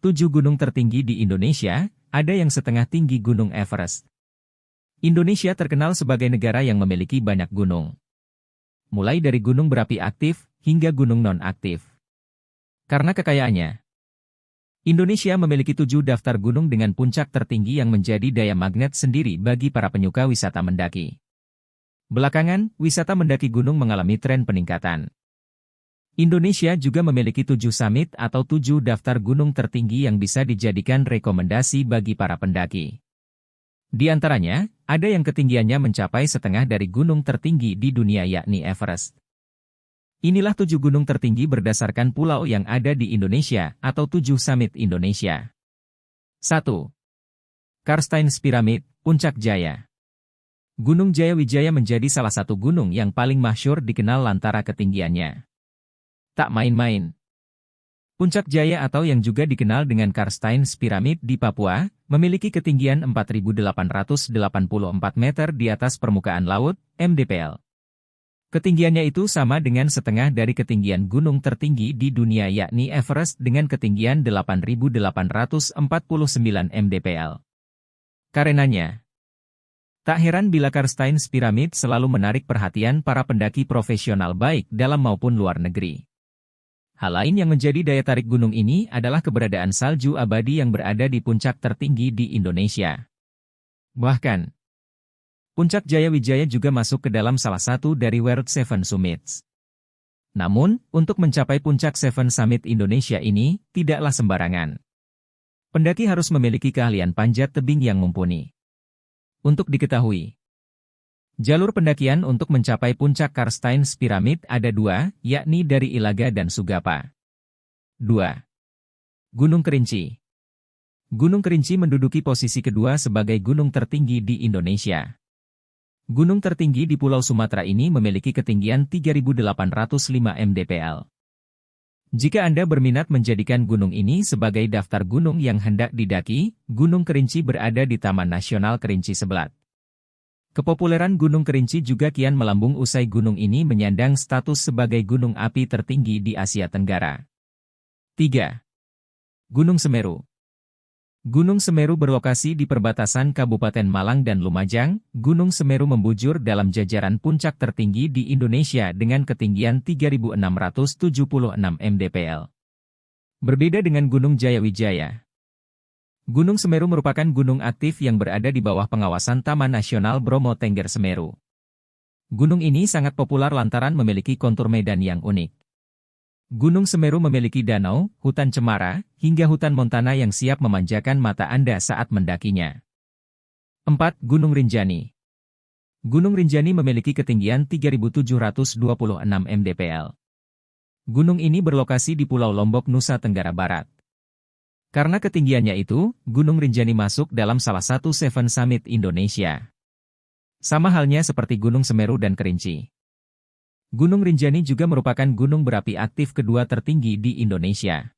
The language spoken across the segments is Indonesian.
7 gunung tertinggi di Indonesia, ada yang setengah tinggi Gunung Everest. Indonesia terkenal sebagai negara yang memiliki banyak gunung. Mulai dari gunung berapi aktif, hingga gunung non-aktif. Karena kekayaannya, Indonesia memiliki 7 daftar gunung dengan puncak tertinggi yang menjadi daya magnet sendiri bagi para penyuka wisata mendaki. Belakangan, wisata mendaki gunung mengalami tren peningkatan. Indonesia juga memiliki 7 summit atau 7 daftar gunung tertinggi yang bisa dijadikan rekomendasi bagi para pendaki. Di antaranya, ada yang ketinggiannya mencapai setengah dari gunung tertinggi di dunia yakni Everest. Inilah 7 gunung tertinggi berdasarkan pulau yang ada di Indonesia atau 7 summit Indonesia. 1. Karstens Pyramid, Puncak Jaya. Gunung Jayawijaya menjadi salah satu gunung yang paling masyhur dikenal lantaran ketinggiannya. Tak main-main. Puncak Jaya atau yang juga dikenal dengan Karstens Pyramid di Papua, memiliki ketinggian 4.884 meter di atas permukaan laut, mdpl. Ketinggiannya itu sama dengan setengah dari ketinggian gunung tertinggi di dunia yakni Everest dengan ketinggian 8.849 mdpl. Karenanya, tak heran bila Karstens Pyramid selalu menarik perhatian para pendaki profesional baik dalam maupun luar negeri. Hal lain yang menjadi daya tarik gunung ini adalah keberadaan salju abadi yang berada di puncak tertinggi di Indonesia. Bahkan, Puncak Jayawijaya juga masuk ke dalam salah satu dari World Seven Summits. Namun, untuk mencapai Puncak Seven Summit Indonesia ini, tidaklah sembarangan. Pendaki harus memiliki keahlian panjat tebing yang mumpuni. Untuk diketahui, jalur pendakian untuk mencapai puncak Karstens Pyramid ada 2, yakni dari Ilaga dan Sugapa. 2. Gunung Kerinci. Gunung Kerinci menduduki posisi kedua sebagai gunung tertinggi di Indonesia. Gunung tertinggi di Pulau Sumatera ini memiliki ketinggian 3.805 mdpl. Jika Anda berminat menjadikan gunung ini sebagai daftar gunung yang hendak didaki, Gunung Kerinci berada di Taman Nasional Kerinci Seblat. Kepopuleran Gunung Kerinci juga kian melambung usai gunung ini menyandang status sebagai gunung api tertinggi di Asia Tenggara. 3. Gunung Semeru. Gunung Semeru berlokasi di perbatasan Kabupaten Malang dan Lumajang. Gunung Semeru membujur dalam jajaran puncak tertinggi di Indonesia dengan ketinggian 3.676 mdpl. Berbeda dengan Gunung Jayawijaya, Gunung Semeru merupakan gunung aktif yang berada di bawah pengawasan Taman Nasional Bromo Tengger Semeru. Gunung ini sangat populer lantaran memiliki kontur medan yang unik. Gunung Semeru memiliki danau, hutan cemara, hingga hutan montana yang siap memanjakan mata Anda saat mendakinya. 4. Gunung Rinjani. Gunung Rinjani memiliki ketinggian 3.726 mdpl. Gunung ini berlokasi di Pulau Lombok, Nusa Tenggara Barat. Karena ketinggiannya itu, Gunung Rinjani masuk dalam salah satu Seven Summit Indonesia. Sama halnya seperti Gunung Semeru dan Kerinci. Gunung Rinjani juga merupakan gunung berapi aktif kedua tertinggi di Indonesia.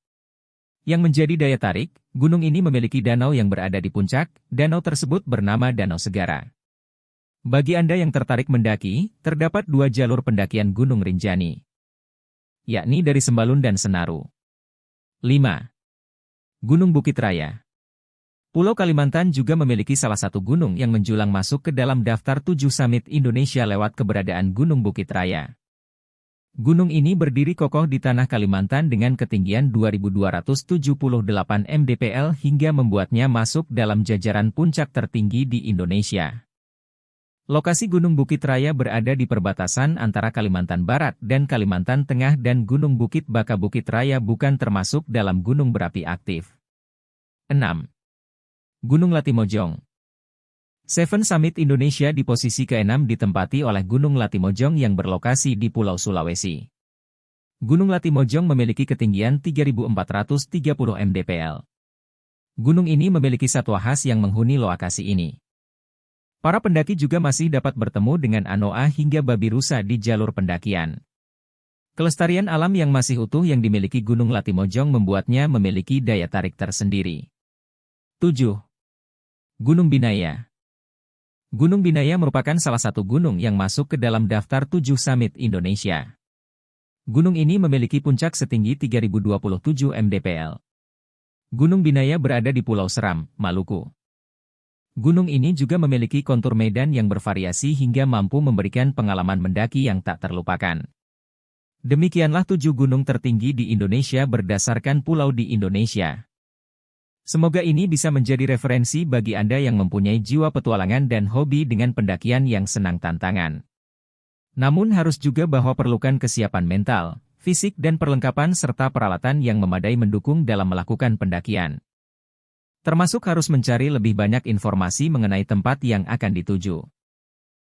Yang menjadi daya tarik, gunung ini memiliki danau yang berada di puncak. Danau tersebut bernama Danau Segara. Bagi Anda yang tertarik mendaki, terdapat 2 jalur pendakian Gunung Rinjani, yakni dari Sembalun dan Senaru. 5. Gunung Bukit Raya. Pulau Kalimantan juga memiliki salah satu gunung yang menjulang masuk ke dalam daftar 7 summit Indonesia lewat keberadaan Gunung Bukit Raya. Gunung ini berdiri kokoh di tanah Kalimantan dengan ketinggian 2.278 mdpl hingga membuatnya masuk dalam jajaran puncak tertinggi di Indonesia. Lokasi Gunung Bukit Raya berada di perbatasan antara Kalimantan Barat dan Kalimantan Tengah dan Gunung Bukit Baka. Bukit Raya bukan termasuk dalam gunung berapi aktif. 6. Gunung Latimojong. Seven Summit Indonesia di posisi ke-6 ditempati oleh Gunung Latimojong yang berlokasi di Pulau Sulawesi. Gunung Latimojong memiliki ketinggian 3.430 mdpl. Gunung ini memiliki satwa khas yang menghuni lokasi ini. Para pendaki juga masih dapat bertemu dengan anoa hingga babi rusa di jalur pendakian. Kelestarian alam yang masih utuh yang dimiliki Gunung Latimojong membuatnya memiliki daya tarik tersendiri. 7. Gunung Binaya. Gunung Binaya merupakan salah satu gunung yang masuk ke dalam daftar 7 summit Indonesia. Gunung ini memiliki puncak setinggi 3.027 mdpl. Gunung Binaya berada di Pulau Seram, Maluku. Gunung ini juga memiliki kontur medan yang bervariasi hingga mampu memberikan pengalaman mendaki yang tak terlupakan. Demikianlah 7 gunung tertinggi di Indonesia berdasarkan pulau di Indonesia. Semoga ini bisa menjadi referensi bagi Anda yang mempunyai jiwa petualangan dan hobi dengan pendakian yang senang tantangan. Namun harus juga bahwa perlukan kesiapan mental, fisik dan perlengkapan serta peralatan yang memadai mendukung dalam melakukan pendakian. Termasuk harus mencari lebih banyak informasi mengenai tempat yang akan dituju.